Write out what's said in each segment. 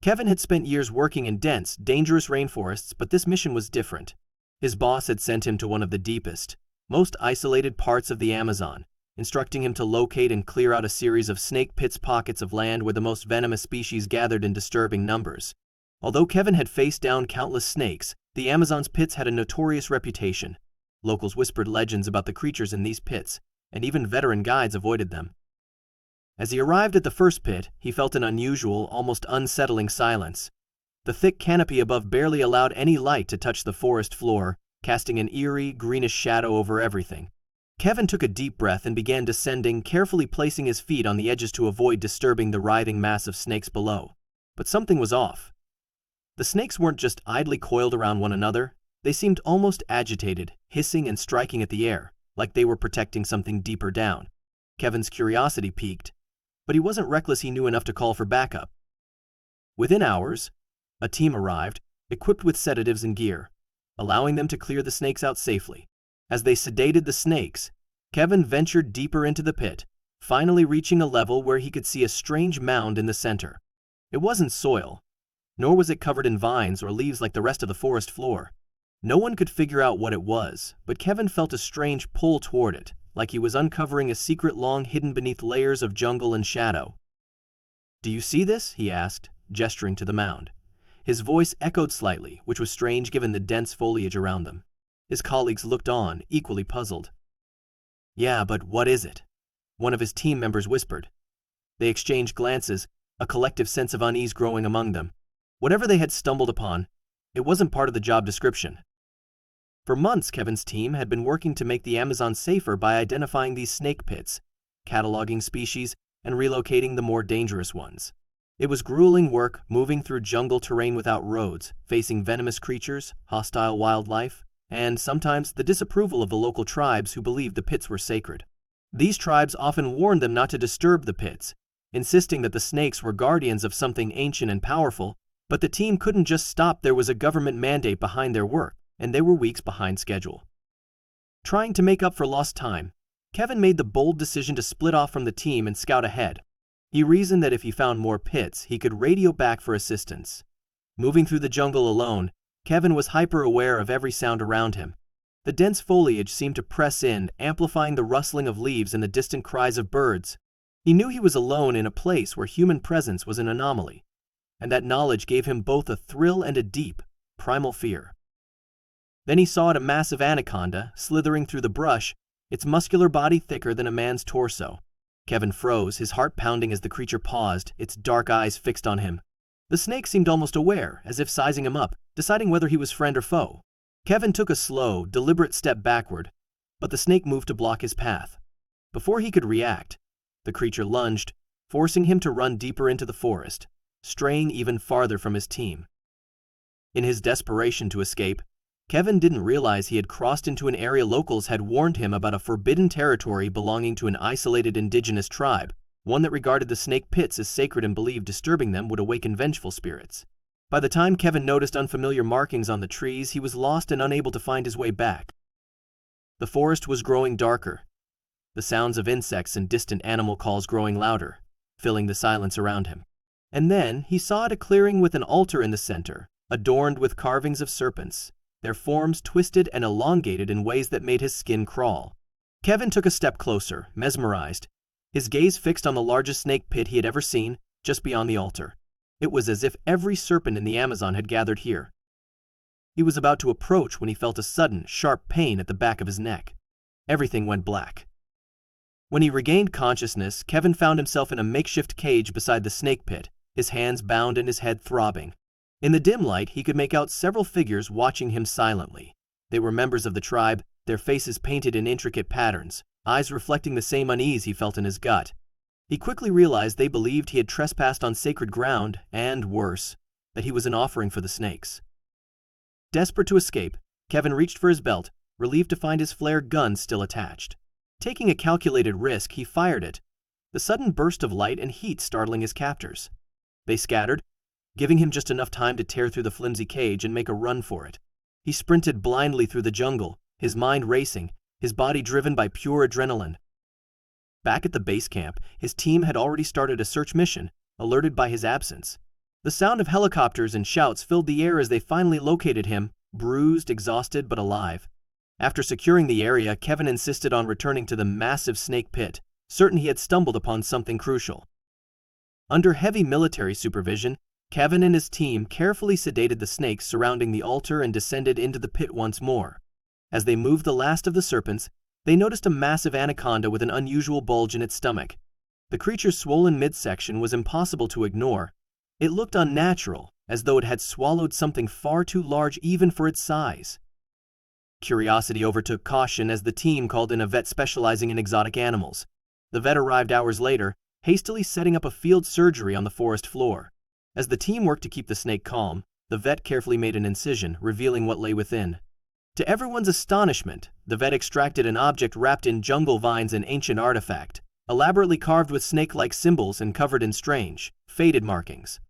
Kevin had spent years working in dense, dangerous rainforests, but this mission was different. His boss had sent him to one of the deepest, most isolated parts of the Amazon, instructing him to locate and clear out a series of snake pits, pockets of land where the most venomous species gathered in disturbing numbers. Although Kevin had faced down countless snakes, the Amazon's pits had a notorious reputation. Locals whispered legends about the creatures in these pits, and even veteran guides avoided them. As he arrived at the first pit, he felt an unusual, almost unsettling silence. The thick canopy above barely allowed any light to touch the forest floor, casting an eerie, greenish shadow over everything. Kevin took a deep breath and began descending, carefully placing his feet on the edges to avoid disturbing the writhing mass of snakes below. But something was off. The snakes weren't just idly coiled around one another, they seemed almost agitated, hissing and striking at the air, like they were protecting something deeper down. Kevin's curiosity piqued, but he wasn't reckless. He knew enough to call for backup. Within hours, a team arrived, equipped with sedatives and gear, allowing them to clear the snakes out safely. As they sedated the snakes, Kevin ventured deeper into the pit, finally reaching a level where he could see a strange mound in the center. It wasn't soil, nor was it covered in vines or leaves like the rest of the forest floor. No one could figure out what it was, but Kevin felt a strange pull toward it, like he was uncovering a secret long hidden beneath layers of jungle and shadow. "Do you see this?" he asked, gesturing to the mound. His voice echoed slightly, which was strange given the dense foliage around them. His colleagues looked on, equally puzzled. "Yeah, but what is it?" one of his team members whispered. They exchanged glances, a collective sense of unease growing among them. Whatever they had stumbled upon, it wasn't part of the job description. For months, Kevin's team had been working to make the Amazon safer by identifying these snake pits, cataloging species, and relocating the more dangerous ones. It was grueling work, moving through jungle terrain without roads, facing venomous creatures, hostile wildlife, and sometimes the disapproval of the local tribes who believed the pits were sacred. These tribes often warned them not to disturb the pits, insisting that the snakes were guardians of something ancient and powerful, but the team couldn't just stop. There was a government mandate behind their work, and they were weeks behind schedule. Trying to make up for lost time, Kevin made the bold decision to split off from the team and scout ahead. He reasoned that if he found more pits, he could radio back for assistance. Moving through the jungle alone, Kevin was hyper-aware of every sound around him. The dense foliage seemed to press in, amplifying the rustling of leaves and the distant cries of birds. He knew he was alone in a place where human presence was an anomaly, and that knowledge gave him both a thrill and a deep, primal fear. Then he saw a massive anaconda slithering through the brush, its muscular body thicker than a man's torso. Kevin froze, his heart pounding as the creature paused, its dark eyes fixed on him. The snake seemed almost aware, as if sizing him up, deciding whether he was friend or foe. Kevin took a slow, deliberate step backward, but the snake moved to block his path. Before he could react, the creature lunged, forcing him to run deeper into the forest, straying even farther from his team. In his desperation to escape, Kevin didn't realize he had crossed into an area locals had warned him about, a forbidden territory belonging to an isolated indigenous tribe, one that regarded the snake pits as sacred and believed disturbing them would awaken vengeful spirits. By the time Kevin noticed unfamiliar markings on the trees, he was lost and unable to find his way back. The forest was growing darker, the sounds of insects and distant animal calls growing louder, filling the silence around him. And then he saw a clearing with an altar in the center, adorned with carvings of serpents, their forms twisted and elongated in ways that made his skin crawl. Kevin took a step closer, mesmerized, his gaze fixed on the largest snake pit he had ever seen, just beyond the altar. It was as if every serpent in the Amazon had gathered here. He was about to approach when he felt a sudden, sharp pain at the back of his neck. Everything went black. When he regained consciousness, Kevin found himself in a makeshift cage beside the snake pit, his hands bound and his head throbbing. In the dim light, he could make out several figures watching him silently. They were members of the tribe, their faces painted in intricate patterns, eyes reflecting the same unease he felt in his gut. He quickly realized they believed he had trespassed on sacred ground, and worse, that he was an offering for the snakes. Desperate to escape, Kevin reached for his belt, relieved to find his flare gun still attached. Taking a calculated risk, he fired it, the sudden burst of light and heat startling his captors. They scattered, giving him just enough time to tear through the flimsy cage and make a run for it. He sprinted blindly through the jungle, his mind racing, his body driven by pure adrenaline. Back at the base camp, his team had already started a search mission, alerted by his absence. The sound of helicopters and shouts filled the air as they finally located him, bruised, exhausted, but alive. After securing the area, Kevin insisted on returning to the massive snake pit, certain he had stumbled upon something crucial. Under heavy military supervision, Kevin and his team carefully sedated the snakes surrounding the altar and descended into the pit once more. As they moved the last of the serpents, they noticed a massive anaconda with an unusual bulge in its stomach. The creature's swollen midsection was impossible to ignore. It looked unnatural, as though it had swallowed something far too large even for its size. Curiosity overtook caution as the team called in a vet specializing in exotic animals. The vet arrived hours later, hastily setting up a field surgery on the forest floor. As the team worked to keep the snake calm, the vet carefully made an incision, revealing what lay within. To everyone's astonishment, the vet extracted an object wrapped in jungle vines, an ancient artifact, elaborately carved with snake-like symbols and covered in strange, faded markings.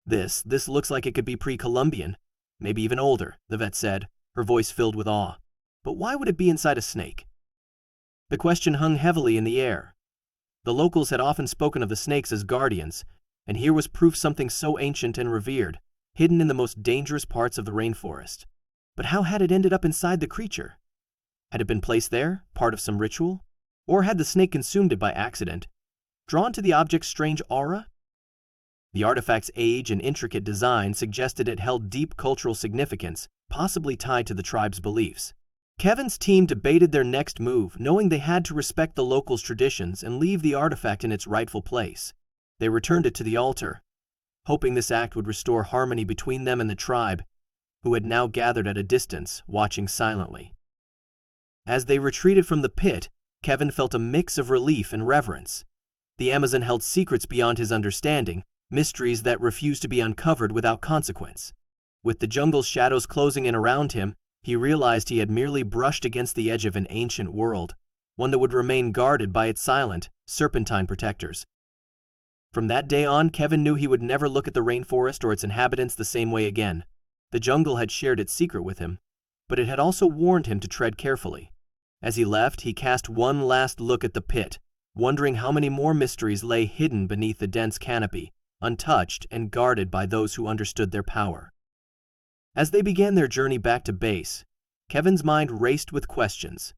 This looks like it could be pre-Columbian, maybe even older, the vet said, her voice filled with awe. But why would it be inside a snake? The question hung heavily in the air. The locals had often spoken of the snakes as guardians, and here was proof something so ancient and revered, hidden in the most dangerous parts of the rainforest. But how had it ended up inside the creature? Had it been placed there, part of some ritual? Or had the snake consumed it by accident, drawn to the object's strange aura? The artifact's age and intricate design suggested it held deep cultural significance, possibly tied to the tribe's beliefs. Kevin's team debated their next move, knowing they had to respect the locals' traditions and leave the artifact in its rightful place. They returned it to the altar, hoping this act would restore harmony between them and the tribe, who had now gathered at a distance, watching silently. As they retreated from the pit, Kevin felt a mix of relief and reverence. The Amazon held secrets beyond his understanding, mysteries that refused to be uncovered without consequence. With the jungle's shadows closing in around him, he realized he had merely brushed against the edge of an ancient world, one that would remain guarded by its silent, serpentine protectors. From that day on, Kevin knew he would never look at the rainforest or its inhabitants the same way again. The jungle had shared its secret with him, but it had also warned him to tread carefully. As he left, he cast one last look at the pit, wondering how many more mysteries lay hidden beneath the dense canopy, untouched and guarded by those who understood their power. As they began their journey back to base, Kevin's mind raced with questions.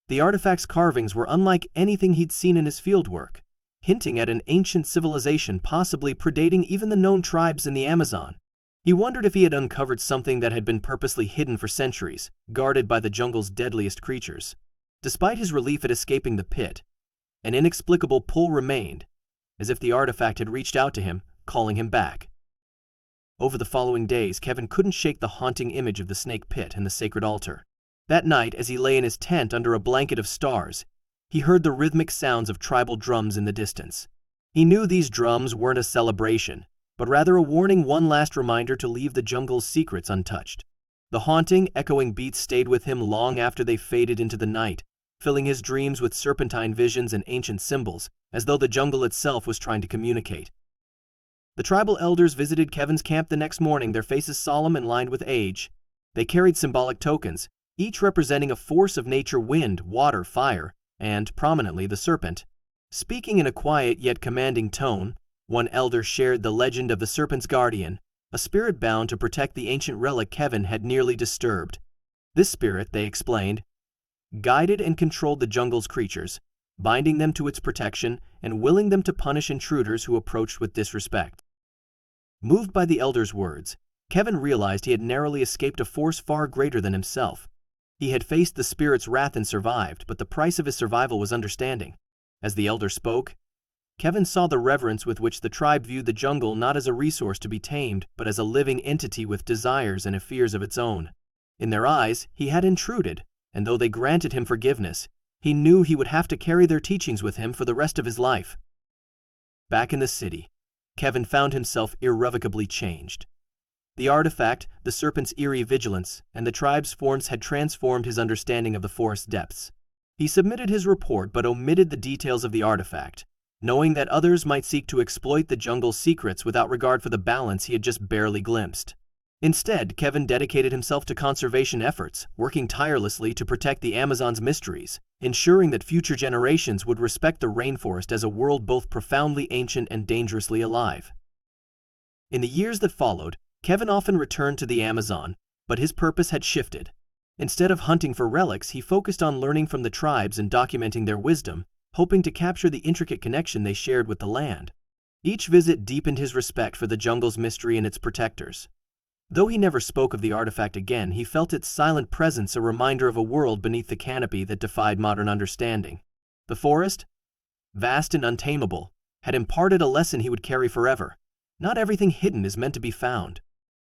The artifact's carvings were unlike anything he'd seen in his fieldwork, hinting at an ancient civilization possibly predating even the known tribes in the Amazon. He wondered if he had uncovered something that had been purposely hidden for centuries, guarded by the jungle's deadliest creatures. Despite his relief at escaping the pit, an inexplicable pull remained, as if the artifact had reached out to him, calling him back. Over the following days, Kevin couldn't shake the haunting image of the snake pit and the sacred altar. That night, as he lay in his tent under a blanket of stars, he heard the rhythmic sounds of tribal drums in the distance. He knew these drums weren't a celebration, but rather a warning, one last reminder to leave the jungle's secrets untouched. The haunting, echoing beats stayed with him long after they faded into the night, filling his dreams with serpentine visions and ancient symbols, as though the jungle itself was trying to communicate. The tribal elders visited Kevin's camp the next morning, their faces solemn and lined with age. They carried symbolic tokens, each representing a force of nature: wind, water, fire, and, prominently, the serpent. Speaking in a quiet yet commanding tone, one elder shared the legend of the serpent's guardian, a spirit bound to protect the ancient relic Kevin had nearly disturbed. This spirit, they explained, guided and controlled the jungle's creatures, binding them to its protection and willing them to punish intruders who approached with disrespect. Moved by the elder's words, Kevin realized he had narrowly escaped a force far greater than himself. He had faced the spirit's wrath and survived, but the price of his survival was understanding. As the elder spoke, Kevin saw the reverence with which the tribe viewed the jungle not as a resource to be tamed, but as a living entity with desires and fears of its own. In their eyes, he had intruded, and though they granted him forgiveness, he knew he would have to carry their teachings with him for the rest of his life. Back in the city, Kevin found himself irrevocably changed. The artifact, the serpent's eerie vigilance, and the tribe's forms had transformed his understanding of the forest's depths. He submitted his report but omitted the details of the artifact, knowing that others might seek to exploit the jungle's secrets without regard for the balance he had just barely glimpsed. Instead, Kevin dedicated himself to conservation efforts, working tirelessly to protect the Amazon's mysteries, ensuring that future generations would respect the rainforest as a world both profoundly ancient and dangerously alive. In the years that followed, Kevin often returned to the Amazon, but his purpose had shifted. Instead of hunting for relics, he focused on learning from the tribes and documenting their wisdom, hoping to capture the intricate connection they shared with the land. Each visit deepened his respect for the jungle's mystery and its protectors. Though he never spoke of the artifact again, he felt its silent presence a reminder of a world beneath the canopy that defied modern understanding. The forest, vast and untamable, had imparted a lesson he would carry forever. Not everything hidden is meant to be found.